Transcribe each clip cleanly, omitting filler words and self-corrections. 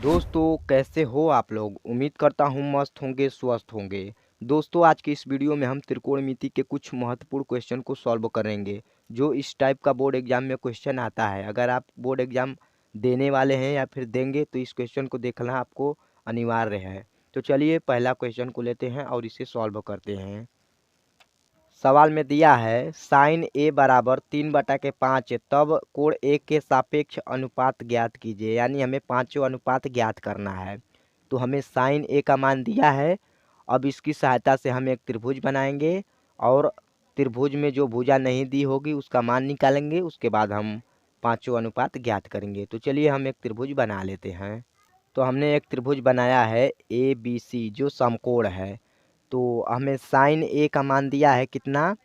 दोस्तों कैसे हो आप लोग। उम्मीद करता हूँ मस्त होंगे, स्वस्थ होंगे। दोस्तों आज की इस वीडियो में हम त्रिकोणमिति के कुछ महत्वपूर्ण क्वेश्चन को सॉल्व करेंगे जो इस टाइप का बोर्ड एग्जाम में क्वेश्चन आता है। अगर आप बोर्ड एग्जाम देने वाले हैं या फिर देंगे तो इस क्वेश्चन को देखना आपको अनिवार्य है। तो चलिए पहला क्वेश्चन को लेते हैं और इसे सॉल्व करते हैं। सवाल में दिया है साइन ए बराबर 3/5 तब कोण ए के सापेक्ष अनुपात ज्ञात कीजिए। यानी हमें पांचों अनुपात ज्ञात करना है। तो हमें साइन ए का मान दिया है। अब इसकी सहायता से हम एक त्रिभुज बनाएंगे और त्रिभुज में जो भुजा नहीं दी होगी उसका मान निकालेंगे। उसके बाद हम पांचों अनुपात ज्ञात करेंगे। तो चलिए हम एक त्रिभुज बना लेते हैं। तो हमने एक त्रिभुज बनाया है ए बी सी जो समकोण है। तो हमें साइन ए का मान दिया है कितना,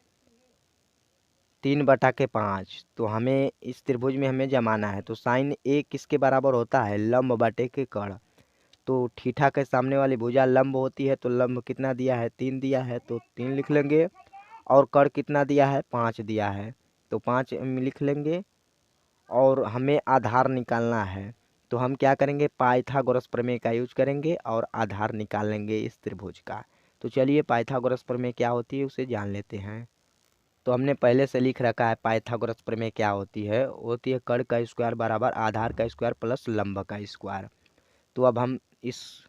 3/5। तो हमें इस त्रिभुज में हमें जमाना है। तो साइन ए किसके बराबर होता है, लंब बटे के कर्ण। तो थीटा के सामने वाली भुजा लंब होती है। तो लंब कितना दिया है, 3 दिया है तो 3 लिख लेंगे। और कर्ण कितना दिया है, 5 दिया है तो 5 लिख लेंगे। और हमें आधार निकालना है। तो हम क्या करेंगे, पाइथागोरस प्रमेय का यूज करेंगे और आधार निकाल लेंगे इस त्रिभुज का। तो चलिए पाइथागोरस प्रमेय क्या होती है उसे जान लेते हैं। तो हमने पहले से लिख रखा है पाइथागोरस प्रमेय क्या होती है। होती है कर्ण का स्क्वायर बराबर आधार का स्क्वायर प्लस लंब का स्क्वायर। तो अब हम इस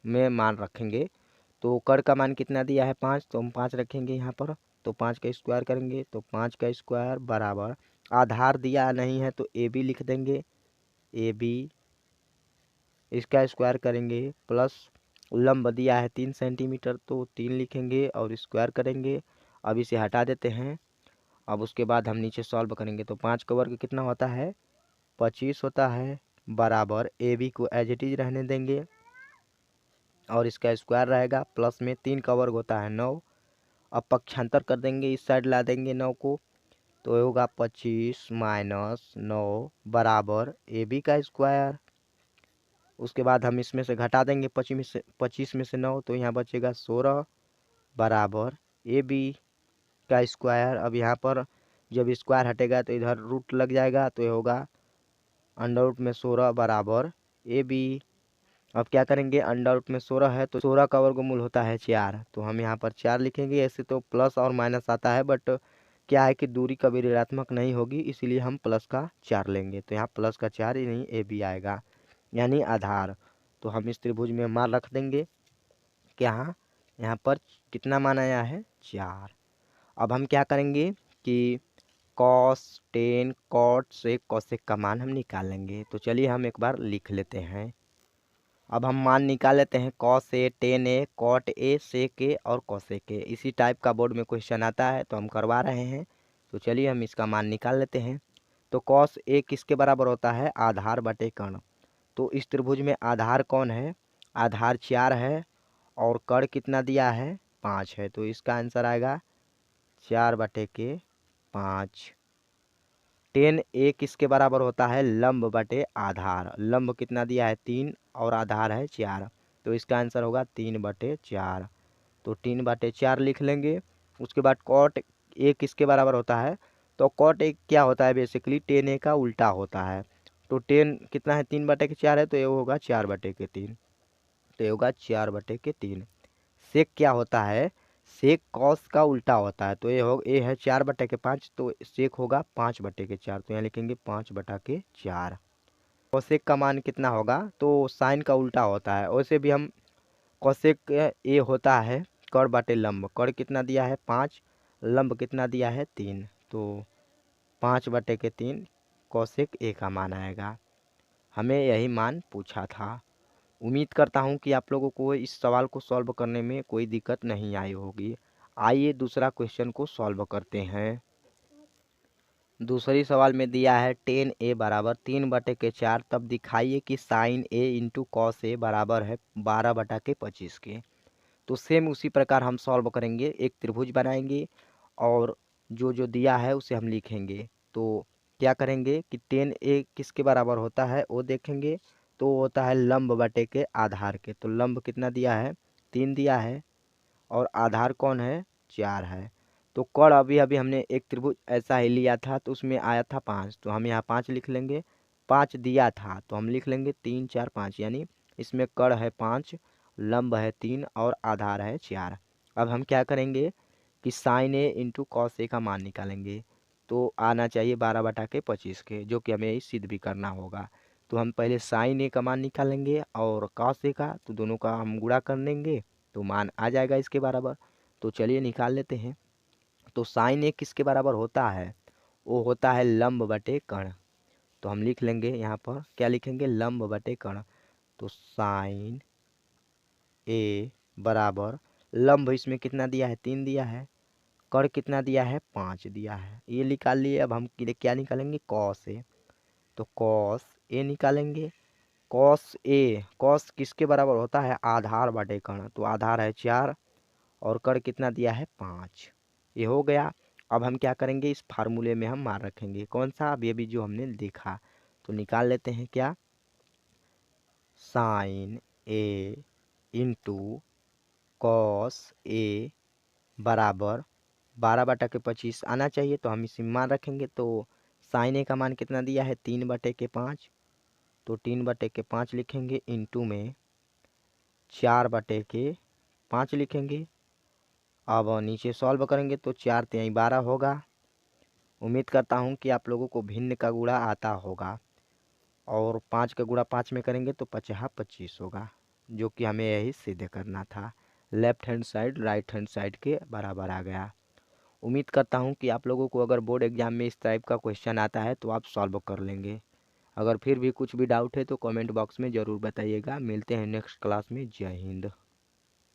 में मान रखेंगे। तो कर्ण का मान कितना दिया है, 5, तो हम 5 रखेंगे यहाँ पर। तो 5 का स्क्वायर करेंगे तो 5 का स्क्वायर बराबर आधार दिया नहीं है तो ए बी लिख देंगे। ए बी इसका स्क्वायर करेंगे प्लस लंब दिया है 3 सेंटीमीटर तो 3 लिखेंगे और स्क्वायर करेंगे। अब इसे हटा देते हैं। अब उसके बाद हम नीचे सॉल्व करेंगे। तो 5 का वर्ग कितना होता है, 25 होता है बराबर ए बी को एज इट इज रहने देंगे और इसका स्क्वायर रहेगा प्लस में 3 का वर्ग होता है 9। अब पक्षांतर कर देंगे, इस साइड ला देंगे 9 को। तो ये होगा 25 माइनस 9 बराबर ए बी का स्क्वायर। उसके बाद हम इसमें से घटा देंगे 25 में से 9 तो यहाँ बचेगा 16 बराबर ए बी का स्क्वायर। अब यहाँ पर जब स्क्वायर हटेगा तो इधर रूट लग जाएगा तो ये होगा अंडर रूट में 16 बराबर ए बी। अब क्या करेंगे, अंडर रूट में 16 है तो 16 का वर्गमूल होता है 4। तो हम यहाँ पर 4 लिखेंगे। ऐसे तो प्लस और माइनस आता है बट क्या है कि दूरी कभी ऋणात्मक नहीं होगी इसीलिए हम प्लस का 4 लेंगे। तो यहाँ प्लस का 4 ही नहीं ए बी आएगा यानी आधार। तो हम इस त्रिभुज में मान रख देंगे कि यहाँ पर कितना मान आया है, 4। अब हम क्या करेंगे कि कॉस टेन कॉट से कोसेक का मान हम निकाल लेंगे। तो चलिए हम एक बार लिख लेते हैं। अब हम मान निकाल लेते हैं cos A, tan A, cot A, sec A और कोसेक ए। इसी टाइप का बोर्ड में क्वेश्चन आता है तो हम करवा रहे हैं। तो चलिए हम इसका मान निकाल लेते हैं। तो कॉस ए किसके बराबर होता है, आधार बटे कर्ण। तो इस त्रिभुज में आधार कौन है, आधार 4 है और कर्ण कितना दिया है, 5 है। तो इसका आंसर आएगा 4/5। टेन ए किसके बराबर होता है, लंब बटे आधार। लंब कितना दिया है, 3 और आधार है 4। तो इसका आंसर होगा 3/4। तो 3/4 लिख लेंगे। उसके बाद कॉट ए किसके बराबर होता है, तो कॉट ए क्या होता है, बेसिकली टेन ए का उल्टा होता है। तो टेन कितना है, 3/4 है तो ये होगा 4/3। तो ये होगा 4/3। सेक क्या होता है, सेक कॉस का उल्टा होता है। तो ये है 4/5 तो सेक होगा 5/4। तो यहाँ लिखेंगे 5/4। कोसेक का मान कितना होगा, तो साइन का उल्टा होता है। वैसे भी हम कोसेक ए होता है कर्ण बटे लंब। कर्ण कितना दिया है, 5, लंब कितना दिया है, 3। तो 5/3 कोसेक ए का मान आएगा। हमें यही मान पूछा था। उम्मीद करता हूँ कि आप लोगों को इस सवाल को सॉल्व करने में कोई दिक्कत नहीं आई होगी। आइए दूसरा क्वेश्चन को सॉल्व करते हैं। दूसरी सवाल में दिया है टेन ए बराबर 3/4 तब दिखाइए कि sign A into cos A बराबर है 12/25 के। तो सेम उसी प्रकार हम सॉल्व करेंगे। एक त्रिभुज बनाएंगे और जो जो दिया है उसे हम लिखेंगे। तो क्या करेंगे कि टेन ए किसके बराबर होता है वो देखेंगे। तो वो होता है लंब बटे के आधार के। तो लंब कितना दिया है, 3 दिया है और आधार कौन है, 4 है। तो कर्ण अभी अभी हमने एक त्रिभुज ऐसा ही लिया था तो उसमें आया था 5। तो हम यहाँ 5 लिख लेंगे 5 दिया था तो हम लिख लेंगे 3 4 5, यानी इसमें कड़ है 5, लंब है 3 और आधार है 4। अब हम क्या करेंगे कि sign A into cos A का मान निकालेंगे। तो आना चाहिए 12/25 के, जो कि हमें सिद्ध भी करना होगा। तो हम पहले साइन ए का मान निकालेंगे और कॉस ए का, तो दोनों का हम गुणा कर देंगे तो मान आ जाएगा इसके बराबर। तो चलिए निकाल लेते हैं। तो साइन ए किसके बराबर होता है? वो होता है लंब बटे कर्ण। तो हम लिख लेंगे यहाँ पर, क्या लिखेंगे? लंब बटे कर्ण। तो साइन ए बराबर लंब इसमें कितना दिया है? 3 दिया है। कर्ण कितना दिया है? 5 दिया है। ये निकाल लिए। अब हम क्या निकालेंगे? Cos A. तो कॉस ए निकालेंगे। कॉस किसके बराबर होता है? आधार बटे कर्ण। तो आधार है 4 और कर्ण कितना दिया है? 5। ये हो गया। अब हम क्या करेंगे? इस फार्मूले में हम मान रखेंगे। कौन सा? अब ये भी जो हमने देखा। तो निकाल लेते हैं। क्या? Sign A into cos A बराबर 12/25 आना चाहिए। तो हम इसे मान रखेंगे। तो साइन ए का मान कितना दिया है? 3/5। तो 3/5 लिखेंगे, इंटू में 4/5 लिखेंगे। अब नीचे सॉल्व करेंगे तो 4 तिहाई 12 होगा। उम्मीद करता हूँ कि आप लोगों को भिन्न का गुणा आता होगा। और 5 का गुणा 5 में करेंगे तो 5 25 होगा, जो कि हमें यही सिद्ध करना था। Left hand side right hand side के बराबर आ गया। उम्मीद करता हूँ कि आप लोगों को अगर बोर्ड एग्जाम में इस टाइप का क्वेश्चन आता है तो आप सॉल्व कर लेंगे। अगर फिर भी कुछ भी डाउट है तो कमेंट बॉक्स में ज़रूर बताइएगा। मिलते हैं नेक्स्ट क्लास में। जय हिंद।